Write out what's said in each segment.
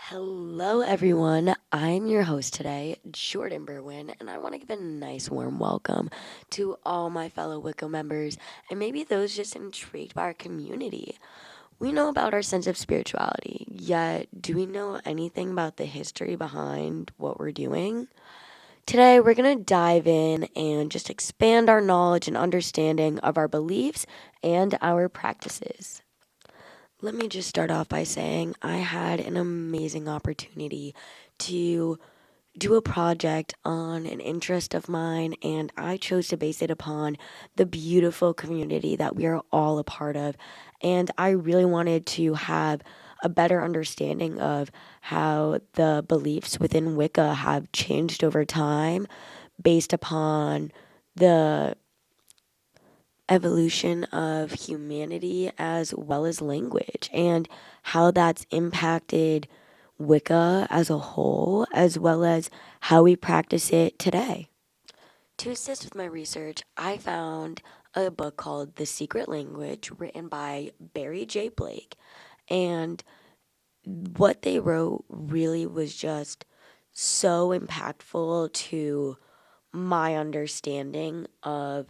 Hello, everyone. I'm your host today, Jordan Berwin, and I want to give a nice warm welcome to all my fellow Wicca members and maybe those just intrigued by our community. We know about our sense of spirituality, yet, do we know anything about the history behind what we're doing? Today, we're going to dive in and just expand our knowledge and understanding of our beliefs and our practices. Let me just start off by saying I had an amazing opportunity to do a project on an interest of mine, and I chose to base it upon the beautiful community that we are all a part of. And I really wanted to have a better understanding of how the beliefs within Wicca have changed over time based upon the evolution of humanity as well as language and how that's impacted Wicca as a whole, as well as how we practice it today. To assist with my research, I found a book called The Secret Language written by Barry J. Blake, and what they wrote really was just so impactful to my understanding of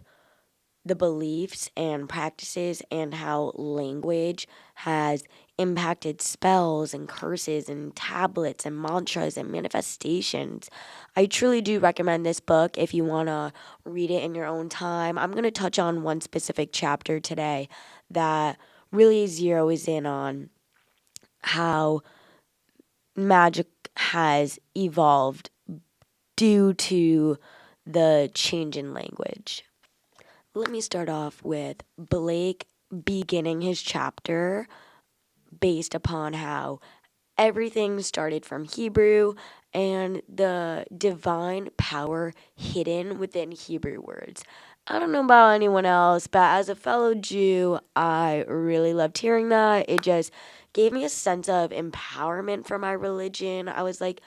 the beliefs and practices and how language has impacted spells and curses and tablets and mantras and manifestations. I truly do recommend this book if you want to read it in your own time. I'm going to touch on one specific chapter today that really zeroes in on how magic has evolved due to the change in language. Let me start off with Blake beginning his chapter based upon how everything started from Hebrew and the divine power hidden within Hebrew words. I don't know about anyone else, but as a fellow Jew, I really loved hearing that. It just gave me a sense of empowerment for my religion. I was like,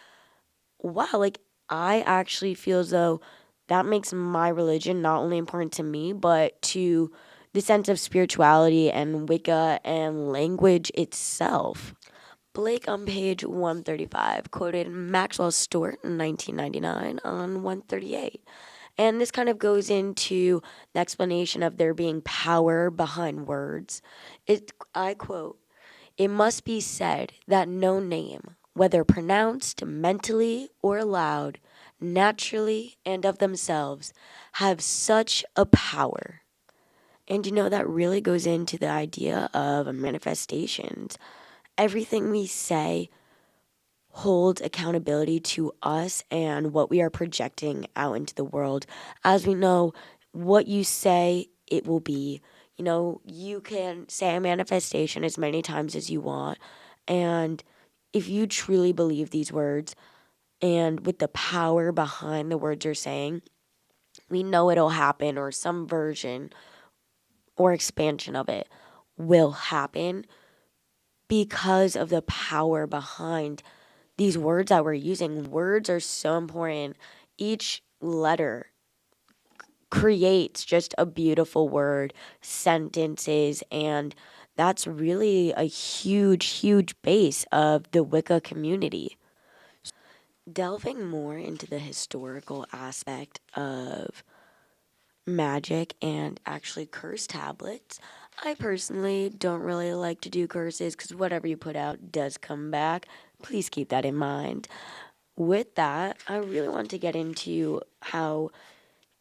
wow, I actually feel as though that makes my religion not only important to me, but to the sense of spirituality and Wicca and language itself. Blake on page 135 quoted Maxwell Stewart in 1999 on 138. And this kind of goes into the explanation of there being power behind words. I quote, "It must be said that no name, whether pronounced mentally or aloud, naturally and of themselves, have such a power." And that really goes into the idea of manifestations. Everything we say holds accountability to us and what we are projecting out into the world. As we know, what you say, it will be. You can say a manifestation as many times as you want. And if you truly believe these words and with the power behind the words you're saying, we know it'll happen, or some version or expansion of it will happen because of the power behind these words that we're using. Words are so important. Each letter creates just a beautiful word, sentences, and that's really a huge, huge base of the Wicca community. Delving more into the historical aspect of magic and actually curse tablets, I personally don't really like to do curses because whatever you put out does come back. Please keep that in mind. With that, I really want to get into how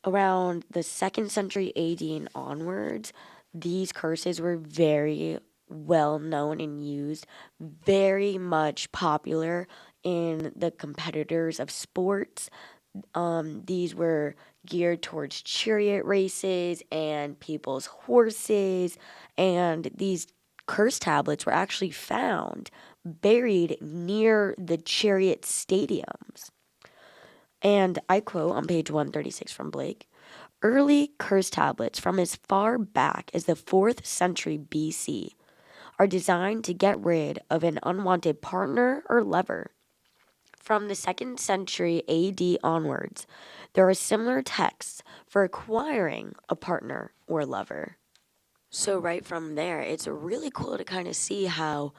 around the 2nd century AD and onwards, these curses were very well known and used, very much popular in the competitors of sports. These were geared towards chariot races and people's horses, and these curse tablets were actually found buried near the chariot stadiums. And I quote on page 136 from Blake, "Early curse tablets from as far back as the 4th century BC are designed to get rid of an unwanted partner or lover. From the 2nd century AD onwards, there are similar texts for acquiring a partner or lover." So right from there, it's really cool to kind of see how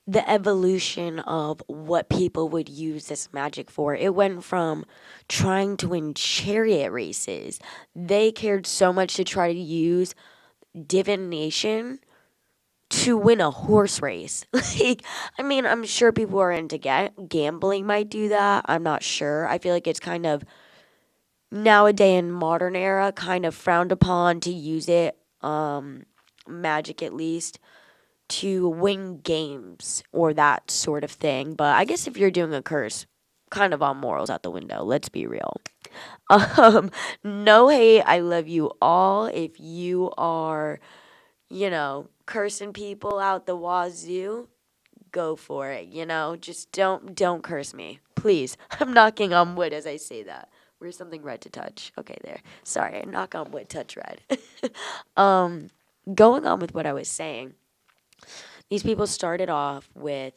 the evolution of what people would use this magic for. It went from trying to win chariot races. They cared so much to try to use divination to win a horse race. I'm sure people who are into gambling might do that. I'm not sure. I feel like it's kind of nowadays in modern era kind of frowned upon to use it, magic at least, to win games or that sort of thing. But I guess if you're doing a curse, kind of all morals out the window. Let's be real. No hate. I love you all. If you are, cursing people out the wazoo, go for it. Just don't curse me, please. I'm knocking on wood as I say that. Where's something red to touch? Okay, there. Sorry, knock on wood, touch red. Going on with what I was saying. These people started off with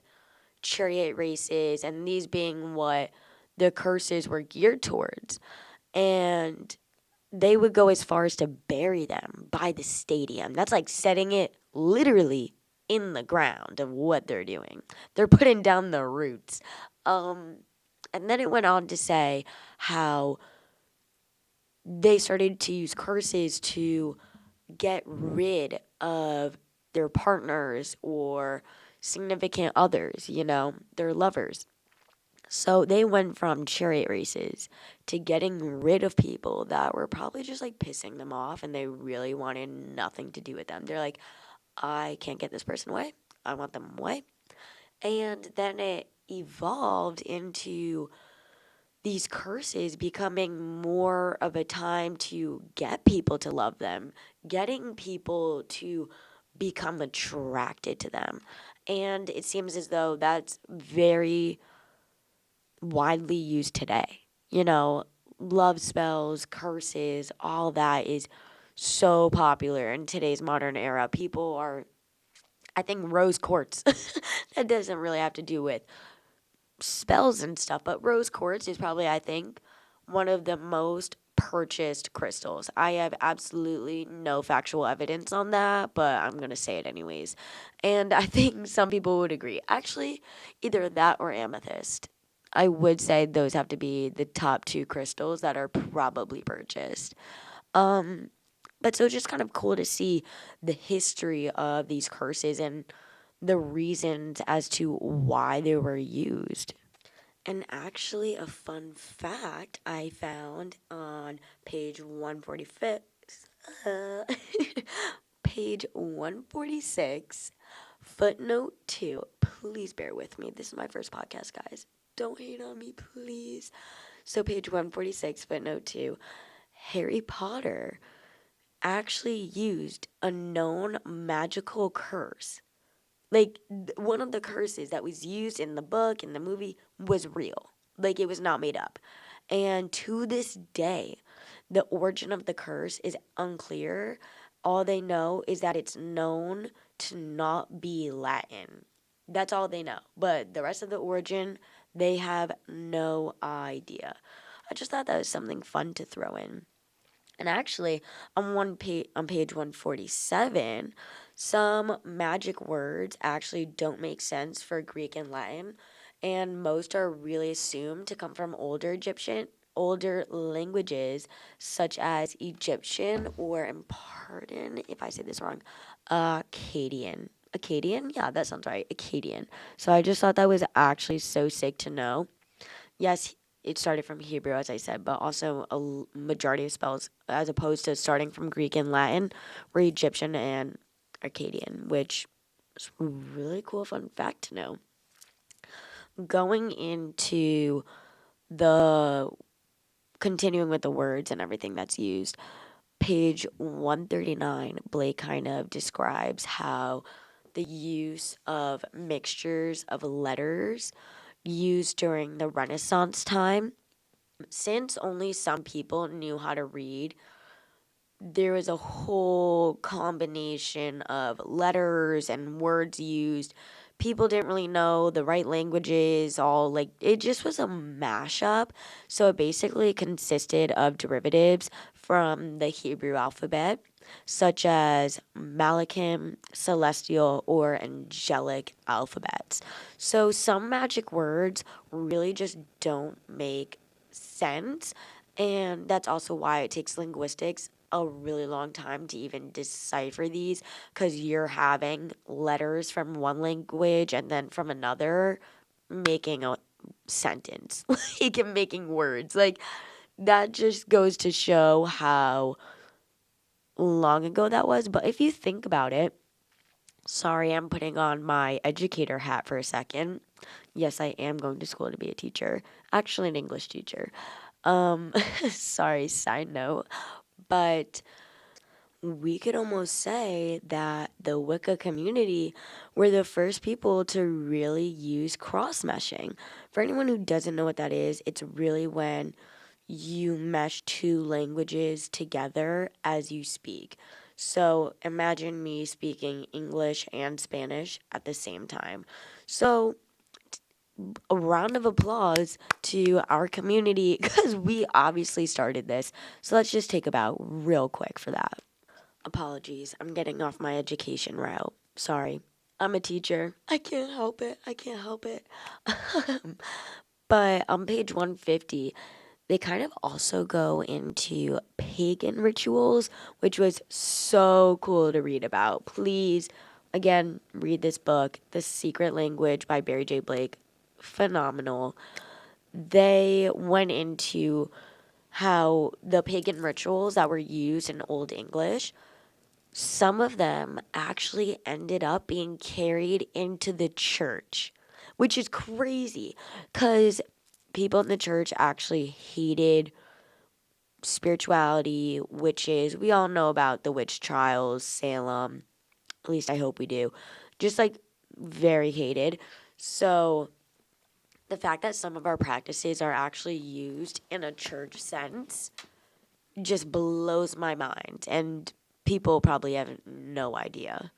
chariot races, and these being what the curses were geared towards. And they would go as far as to bury them by the stadium. That's like setting it literally in the ground of what they're doing. They're putting down the roots. And then it went on to say how they started to use curses to get rid of their partners or significant others, their lovers. So they went from chariot races to getting rid of people that were probably just like pissing them off and they really wanted nothing to do with them. They're like, I can't get this person away. I want them away. And then it evolved into these curses becoming more of a time to get people to love them, getting people to become attracted to them. And it seems as though that's very widely used today. Love spells, curses, all that is so popular in today's modern era. People are, I think, rose quartz. That doesn't really have to do with spells and stuff, but rose quartz is probably, I think, one of the most purchased crystals. I have absolutely no factual evidence on that, but I'm going to say it anyways. And I think some people would agree. Actually, either that or amethyst. I would say those have to be the top two crystals that are probably purchased. But so it's just kind of cool to see the history of these curses and the reasons as to why they were used. And actually, a fun fact I found on page 146, page 146, footnote 2. Please bear with me. This is my first podcast, guys. Don't hate on me, please. So page 146, footnote 2. Harry Potter actually used a known magical curse. Like, one of the curses that was used in the book, in the movie, was real. Like, it was not made up. And to this day, the origin of the curse is unclear. All they know is that it's known to not be Latin. That's all they know. But the rest of the origin, they have no idea. I just thought that was something fun to throw in. And actually, on page 147, some magic words actually don't make sense for Greek and Latin, and most are really assumed to come from older languages such as Egyptian or, and pardon if I say this wrong, Akkadian. Akkadian? Yeah, that sounds right. Akkadian. So I just thought that was actually so sick to know. Yes, it started from Hebrew, as I said, but also a majority of spells, as opposed to starting from Greek and Latin, were Egyptian and Akkadian, which is a really cool fun fact to know. Going into continuing with the words and everything that's used, page 139, Blake kind of describes how the use of mixtures of letters used during the Renaissance time. Since only some people knew how to read, there was a whole combination of letters and words used. People didn't really know the right languages, it just was a mashup. So it basically consisted of derivatives from the Hebrew alphabet. such as Malachim, celestial, or angelic alphabets. So some magic words really just don't make sense, and that's also why it takes linguistics a really long time to even decipher these, because you're having letters from one language and then from another making a sentence, like making words. Like, that just goes to show how long ago that was. But if you think about it, sorry, I'm putting on my educator hat for a second. Yes, I am going to school to be a teacher, actually an English teacher. Sorry, side note. But we could almost say that the Wicca community were the first people to really use cross meshing. For anyone who doesn't know what that is, it's really when you mesh two languages together as you speak. So imagine me speaking English and Spanish at the same time. So a round of applause to our community because we obviously started this. So let's just take a bow real quick for that. Apologies, I'm getting off my education route. Sorry. I'm a teacher. I can't help it. I can't help it. But on page 150, they kind of also go into pagan rituals, which was so cool to read about. Please, again, read this book, The Secret Language by Barry J. Blake. Phenomenal. They went into how the pagan rituals that were used in Old English, some of them actually ended up being carried into the church, which is crazy because people in the church actually hated spirituality, witches. We all know about the witch trials, Salem. At least I hope we do. Just like very hated. So the fact that some of our practices are actually used in a church sense just blows my mind. And people probably have no idea.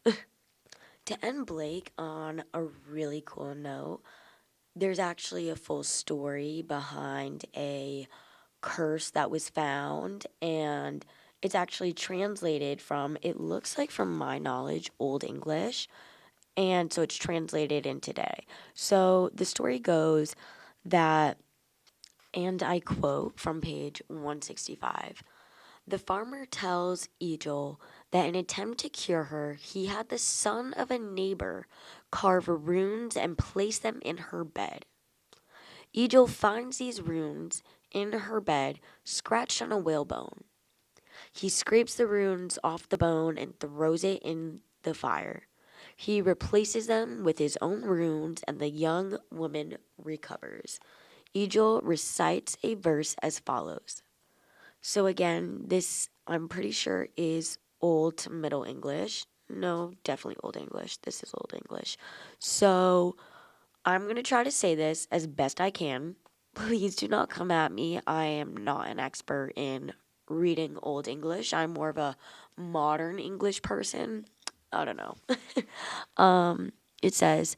To end Blake on a really cool note, there's actually a full story behind a curse that was found, and it's actually translated from, it looks like from my knowledge, Old English, and so it's translated in today. So the story goes that, and I quote from page 165, the farmer tells Egil that in an attempt to cure her, he had the son of a neighbor carve runes and place them in her bed. Egil finds these runes in her bed scratched on a whalebone. He scrapes the runes off the bone and throws it in the fire. He replaces them with his own runes and the young woman recovers. Egil recites a verse as follows. So again, this I'm pretty sure is Old to Middle English. No, definitely Old English. This is Old English. So I'm going to try to say this as best I can. Please do not come at me. I am not an expert in reading Old English. I'm more of a modern English person. I don't know. It says,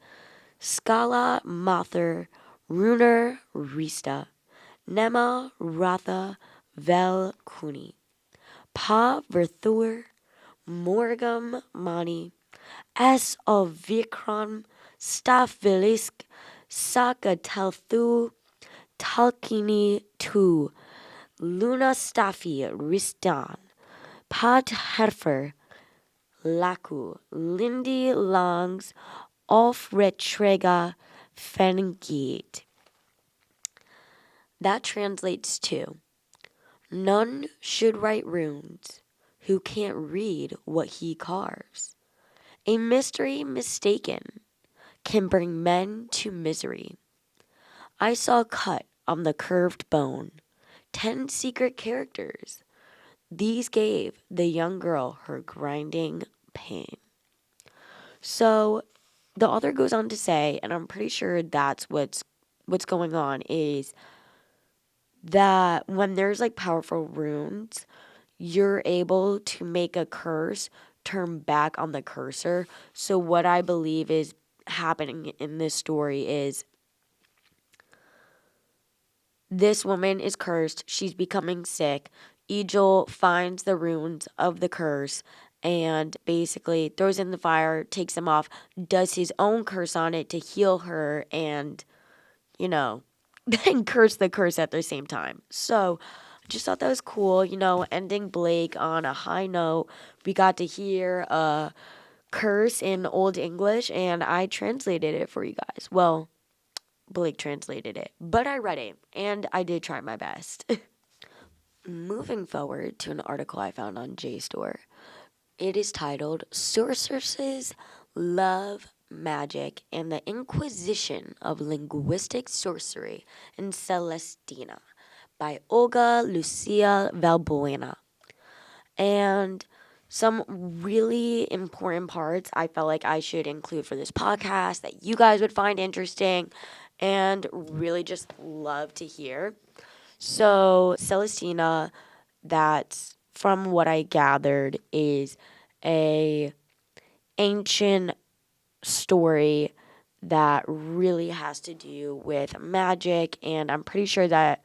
Scala Mather Runer Rista Nema Ratha Vel Kuni Pa Verthur Morgam Mani S of Vikram Stafilisk Sakatelthu Talkini Tu Luna Stafi Ristan Pat Herfer Laku Lindy Langs Off Retrega Fengit. That translates to, none should write runes who can't read what he carves. A mystery mistaken can bring men to misery. I saw cut on the curved bone 10 secret characters. These gave the young girl her grinding pain. So the author goes on to say, and I'm pretty sure that's what's going on, is that when there's like powerful runes, you're able to make a curse turn back on the cursor. So what I believe is happening in this story is this woman is cursed. She's becoming sick. Egil finds the runes of the curse and basically throws it in the fire, takes them off, does his own curse on it to heal her, and, then curse the curse at the same time. So I just thought that was cool, ending Blake on a high note. We got to hear a curse in Old English, and I translated it for you guys. Well, Blake translated it, but I read it, and I did try my best. Moving forward to an article I found on JSTOR. It is titled Sorceresses Love Magic and the Inquisition of Linguistic Sorcery in Celestina by Olga Lucia Valbuena. And some really important parts I felt like I should include for this podcast that you guys would find interesting and really just love to hear. So Celestina, that's from what I gathered, is a ancient story that really has to do with magic, and I'm pretty sure that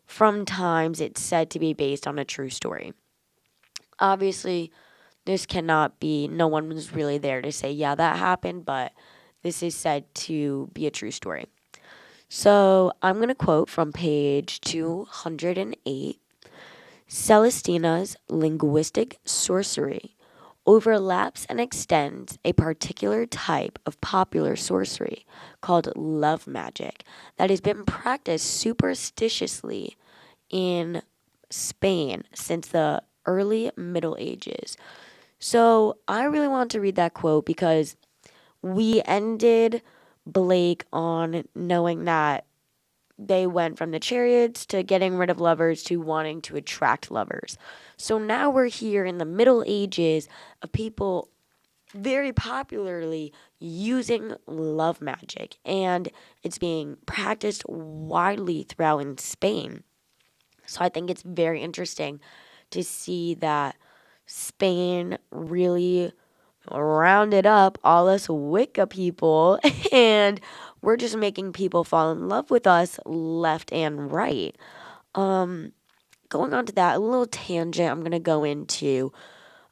from times it's said to be based on a true story. Obviously, this cannot be, no one was really there to say, yeah, that happened, but this is said to be a true story. So I'm going to quote from page 208. Celestina's linguistic sorcery overlaps and extends a particular type of popular sorcery called love magic that has been practiced superstitiously in Spain since the early Middle Ages. So I really want to read that quote because we ended Blake on knowing that they went from the chariots to getting rid of lovers to wanting to attract lovers. So now we're here in the Middle Ages of people very popularly using love magic, and it's being practiced widely throughout in Spain. So I think it's very interesting to see that Spain really rounded up all us Wicca people, and we're just making people fall in love with us left and right. Going on to that, a little tangent I'm going to go into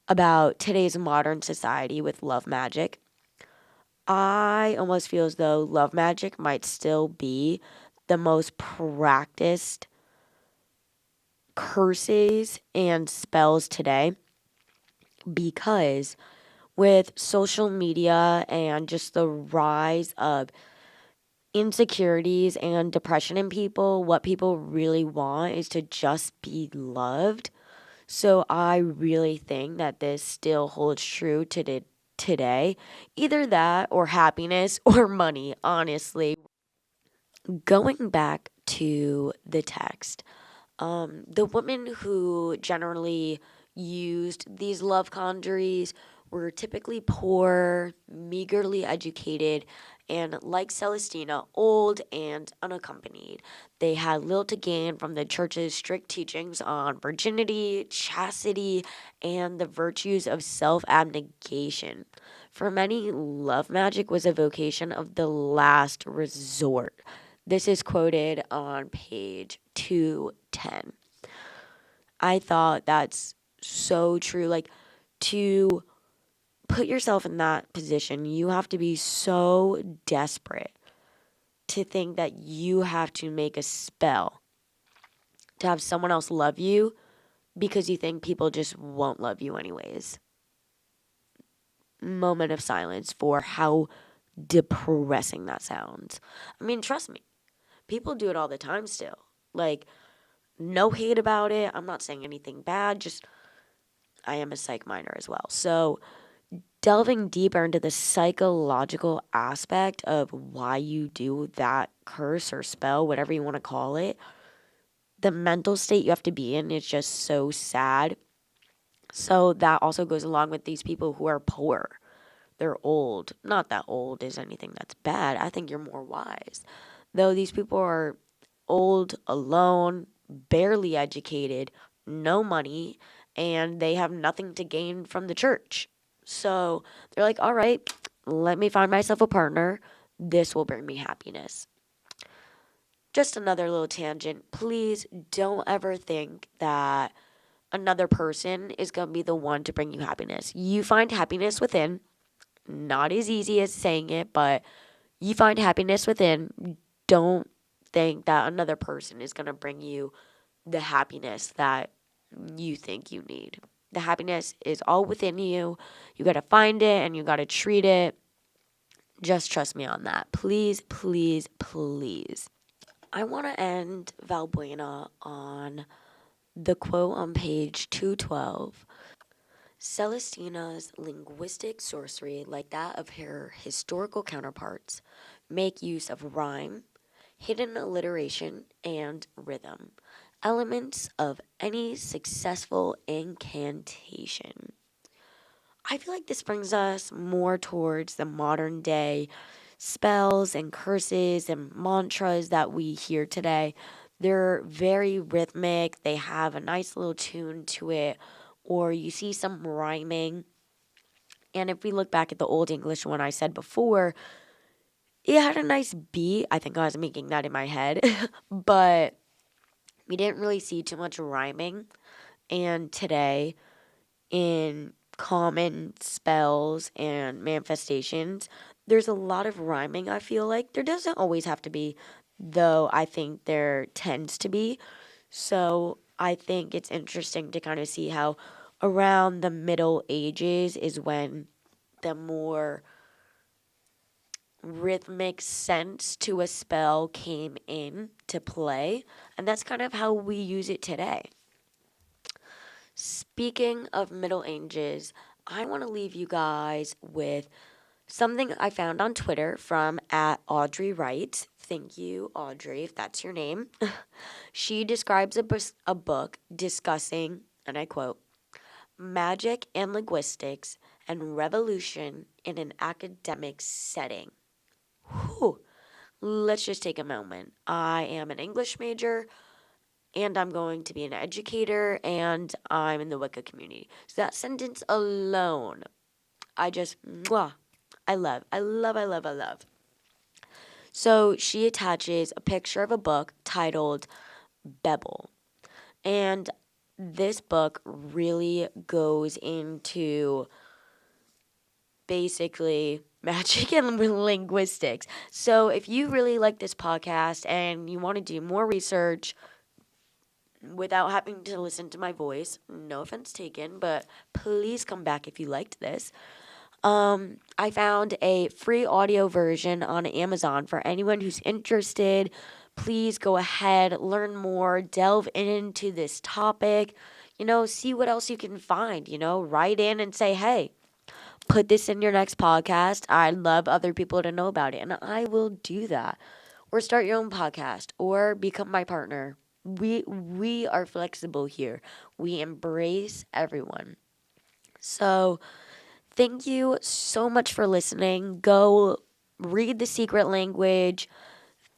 about today's modern society with love magic. I almost feel as though love magic might still be the most practiced curses and spells today because with social media and just the rise of insecurities and depression in people, what people really want is to just be loved. So I really think that this still holds true to today. Either that or happiness or money, honestly. Going back to the text, the women who generally used these love conjuries were typically poor, meagerly educated, and like Celestina, old and unaccompanied. They had little to gain from the church's strict teachings on virginity, chastity, and the virtues of self-abnegation. For many, love magic was a vocation of the last resort. This is quoted on page 210. I thought that's so true. Like, to put yourself in that position, you have to be so desperate to think that you have to make a spell to have someone else love you because you think people just won't love you anyways. Moment of silence for how depressing that sounds. I mean, trust me, people do it all the time still. Like, no hate about it. I'm not saying anything bad, just I am a psych minor as well. So delving deeper into the psychological aspect of why you do that curse or spell, whatever you want to call it, the mental state you have to be in is just so sad. So that also goes along with these people who are poor. They're old. Not that old is anything that's bad. I think you're more wise. Though these people are old, alone, barely educated, no money, and they have nothing to gain from the church. So they're like, all right, let me find myself a partner. This will bring me happiness. Just another little tangent. Please don't ever think that another person is going to be the one to bring you happiness. You find happiness within. Not as easy as saying it, but you find happiness within. Don't think that another person is going to bring you the happiness that you think you need. The happiness is all within you. You got to find it and you got to treat it. Just trust me on that. Please, please, please. I want to end Valbuena on the quote on page 212. Celestina's linguistic sorcery, like that of her historical counterparts, make use of rhyme, hidden alliteration, and rhythm, elements of any successful incantation. I feel like this brings us more towards the modern day spells and curses and mantras that we hear today. They're very rhythmic, they have a nice little tune to it, or you see some rhyming. And if we look back at the Old English one I said before, it had a nice beat. I think I was making that in my head, but we didn't really see too much rhyming. And today, in common spells and manifestations, there's a lot of rhyming, I feel like. There doesn't always have to be, though I think there tends to be. So I think it's interesting to kind of see how around the Middle Ages is when the more rhythmic sense to a spell came in to play. And that's kind of how we use it today. Speaking of Middle Ages, I want to leave you guys with something I found on Twitter from @Audrey Wright. Thank you, Audrey, if that's your name. She describes a book discussing, and I quote, magic and linguistics and revolution in an academic setting. Whew. Let's just take a moment. I am an English major, and I'm going to be an educator, and I'm in the Wicca community. So that sentence alone, I just, I love. So she attaches a picture of a book titled Bebel. And this book really goes into basically magic and linguistics. So if you really like this podcast and you want to do more research without having to listen to my voice, no offense taken, but please come back if you liked this. I found a free audio version on Amazon for anyone who's interested. Please go ahead, learn more, delve into this topic, see what else you can find, write in and say, hey, put this in your next podcast. I'd love other people to know about it, and I will do that. Or start your own podcast, or become my partner. We are flexible here. We embrace everyone. So, thank you so much for listening. Go read The Secret Language.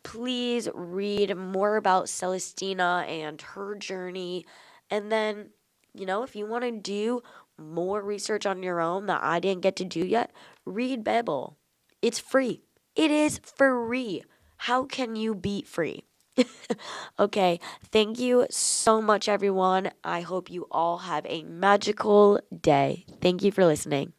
Please read more about Celestina and her journey. And then, if you want to do more research on your own that I didn't get to do yet, read Bebel. It's free. It is free. How can you beat free? Okay, thank you so much, everyone. I hope you all have a magical day. Thank you for listening.